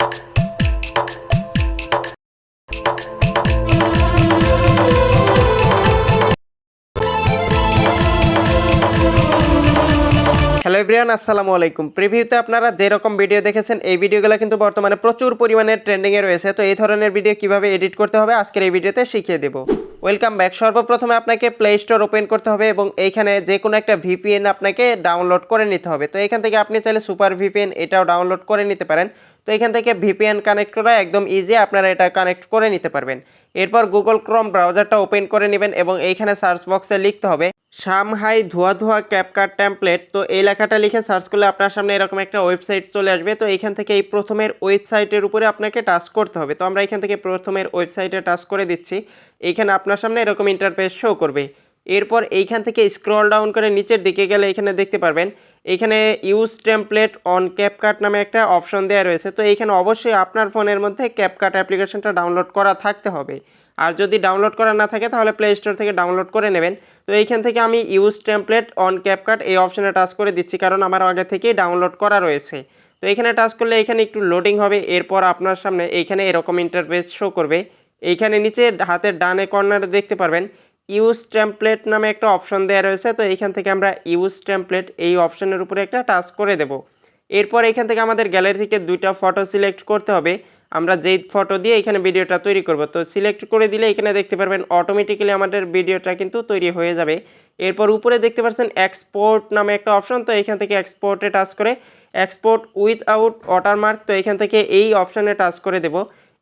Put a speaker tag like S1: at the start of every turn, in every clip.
S1: Hello everyone, আসসালামু আলাইকুম। প্রিভিউতে আপনারা যেরকম ভিডিও দেখেছেন এই ভিডিওগুলো কিন্তু বর্তমানে প্রচুর পরিমাণে ট্রেন্ডিংয়ে রয়েছে। তো এই ধরনের ভিডিও কিভাবে এডিট করতে হবে আজকের এই ভিডিওতে শিখিয়ে দেব। Welcome back. সর্বপ্রথমে আপনাকে প্লে স্টোর ওপেন করতে হবে এবং এইখানে যে কোনো একটা ভিপিএন আপনাকে ডাউনলোড করে নিতে হবে। তো এখান থেকে আপনি চাইলে সুপার ভিপিএন এটাও ডাউনলোড করে নিতে পারেন। তো এখান থেকে ভিপিএন কানেক্ট করা একদম ইজি, আপনারা এটা কানেক্ট করে নিতে পারবেন। এরপর গুগল ক্রোম ব্রাউজারটা ওপেন করে নেবেন এবং এইখানে সার্চ বক্সে লিখতে হবে শাম হাই ধোয়া ধোয়া ক্যাপকাট টেমপ্লেট। তো এই লেখাটা লিখে সার্চ করলে আপনার সামনে এরকম একটা ওয়েবসাইট চলে আসবে। তো এইখান থেকে এই প্রথমের ওয়েবসাইটের উপরে আপনাকে টাচ করতে হবে। তো আমরা এখান থেকে প্রথমের ওয়েবসাইটে টাচ করে দিচ্ছি। এইখানে আপনার সামনে এরকম ইন্টারফেস শো করবে। এরপর এইখান থেকে স্ক্রল ডাউন করে নিচের দিকে গেলে এখানে দেখতে পারবেন এখানে ইউজ টেমপ্লেট অন ক্যাপকাট নামে একটা অপশন দেওয়া রয়েছে। তো এইখানে অবশ্যই আপনার ফোনের মধ্যে ক্যাপকাট অ্যাপ্লিকেশনটা ডাউনলোড করা থাকতে হবে। আর যদি ডাউনলোড করা না থাকে তাহলে প্লে স্টোর থেকে ডাউনলোড করে নেবেন। তো এইখান থেকে আমি ইউজ টেমপ্লেট অন ক্যাপকাট এই অপশানে টাচ করে দিচ্ছি, কারণ আমার আগে থেকেই ডাউনলোড করা রয়েছে। তো এখানে টাচ করলে এখানে একটু লোডিং হবে। এরপর আপনার সামনে এইখানে এরকম ইন্টারফেস শো করবে। এইখানে নিচে হাতের ডানে কর্নারে দেখতে পারবেন ইউজ টেমপ্লেট নামে একটা অপশন দেওয়া রয়েছে। তো এইখান থেকে আমরা ইউজ টেমপ্লেট এই অপশনের উপরে একটা টাচ করে দেব। এরপর এখান থেকে আমাদের গ্যালারি থেকে দুইটা ফটো সিলেক্ট করতে হবে। আমরা যেই ফটো দিয়ে এখানে ভিডিওটা তৈরি করব, তো সিলেক্ট করে দিলে এখানে দেখতে পারবেন অটোমেটিক্যালি আমাদের ভিডিওটা কিন্তু তৈরি হয়ে যাবে। এরপর উপরে দেখতে পাচ্ছেন এক্সপোর্ট নামে একটা অপশন। তো এখান থেকে এক্সপোর্টে টাচ করে এক্সপোর্ট উইথআউট ওয়াটারমার্ক, তো এখান থেকে এই অপশানে টাচ করে দেব।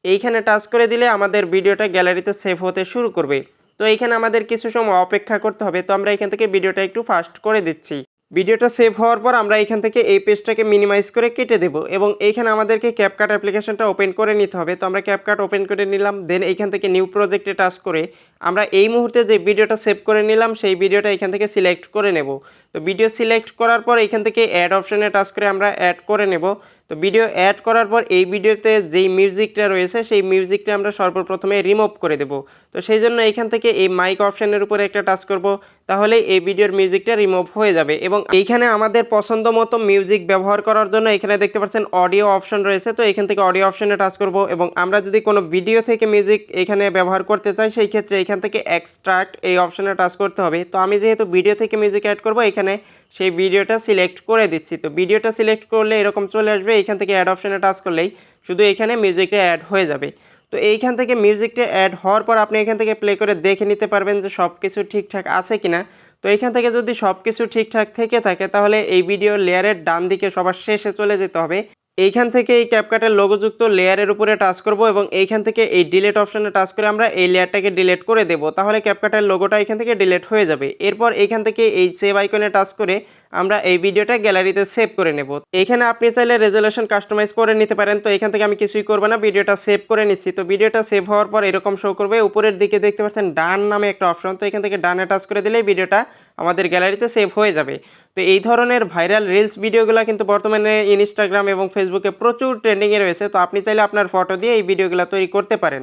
S1: এইখানে টাচ করে দিলে আমাদের ভিডিওটা গ্যালারিতে সেভ হতে শুরু করবে। তো এইখানে আমাদের কিছু সময় অপেক্ষা করতে হবে। তো আমরা এখান থেকে ভিডিওটা একটু ফাস্ট করে দিচ্ছি। ভিডিওটা সেভ হওয়ার পর আমরা এখান থেকে এই পেজটাকে মিনিমাইজ করে কেটে দেব এবং এইখানে আমাদেরকে ক্যাপকাট অ্যাপ্লিকেশনটা ওপেন করে নিতে হবে। তো আমরা ক্যাপকাট ওপেন করে নিলাম, দেন এইখান থেকে নিউ প্রজেক্টে টাচ করে আমরা এই মুহূর্তে যে ভিডিওটা সেভ করে নিলাম সেই ভিডিওটা এখান থেকে সিলেক্ট করে নেব। তো ভিডিও সিলেক্ট করার পর এখান থেকে অ্যাড অপশানে টাচ করে আমরা অ্যাড করে নেব। তো ভিডিও অ্যাড করার পর এই ভিডিওতে যেই মিউজিকটা রয়েছে সেই মিউজিকটা আমরা সর্বপ্রথমে রিমুভ করে দেব। তো সেই জন্য এইখান থেকে এই মাইক অপশানের উপরে একটা টাচ করব, তাহলে এই ভিডিওর মিউজিকটা রিমুভ হয়ে যাবে। এবং এইখানে আমাদের পছন্দ মতো মিউজিক ব্যবহার করার জন্য এখানে দেখতে পাচ্ছেন অডিও অপশন রয়েছে। তো এখান থেকে অডিও অপশানে টাচ করব এবং আমরা যদি কোনো ভিডিও থেকে মিউজিক এখানে ব্যবহার করতে চাই সেই ক্ষেত্রে এখান থেকে এক্সট্রাক্ট এই অপশানে টাচ করতে হবে। তো আমি যেহেতু ভিডিও থেকে মিউজিক অ্যাড করব এখানে সেই ভিডিওটা সিলেক্ট করে দিচ্ছি। তো ভিডিওটা সিলেক্ট করলে এরকম চলে আসবে। এইখান থেকে অ্যাড অপশানে টাচ করলেই শুধু এখানে মিউজিকটা অ্যাড হয়ে যাবে। তো এইখান থেকে মিউজিকটা অ্যাড হওয়ার পর আপনি এখান থেকে প্লে করে দেখে নিতে পারবেন যে সব কিছু ঠিকঠাক আছে কিনা। তো এইখান থেকে যদি সব কিছু ঠিকঠাক থেকে থাকে তাহলে এই ভিডিও লেয়ারের ডান দিকে সবার শেষে চলে যেতে হবে। এইখান থেকে এই ক্যাপকাটের লোগোযুক্ত লেয়ারের উপরে টাচ করব এবং এইখান থেকে এই ডিলিট অপশানে টাচ করে আমরা এই লেয়ারটাকে ডিলিট করে দেব, তাহলে ক্যাপকাটের লোগোটা এখান থেকে ডিলিট হয়ে যাবে। এরপর এইখান থেকে এই সেভ আইকনে টাচ করে আমরা এই ভিডিওটা গ্যালারিতে সেভ করে নেব। এখানে আপনি চাইলে রেজুলেশন কাস্টমাইজ করে নিতে পারেন। তো এখান থেকে আমি কিছুই করব না, ভিডিওটা সেভ করে নিচ্ছি। তো ভিডিওটা সেভ হওয়ার পর এরকম শো করবে। উপরের দিকে দেখতে পাচ্ছেন ডান নামে একটা অপশন, তো এখান থেকে ডানে টাচ করে দিলেই ভিডিওটা আমাদের গ্যালারিতে সেভ হয়ে যাবে। তো এই ধরনের ভাইরাল রিলস ভিডিওগুলো কিন্তু বর্তমানে ইনস্টাগ্রাম এবং ফেসবুকে প্রচুর ট্রেন্ডিংয়ে রয়েছে। তো আপনি চাইলে আপনার ফটো দিয়ে এই ভিডিওগুলো তৈরি করতে পারেন।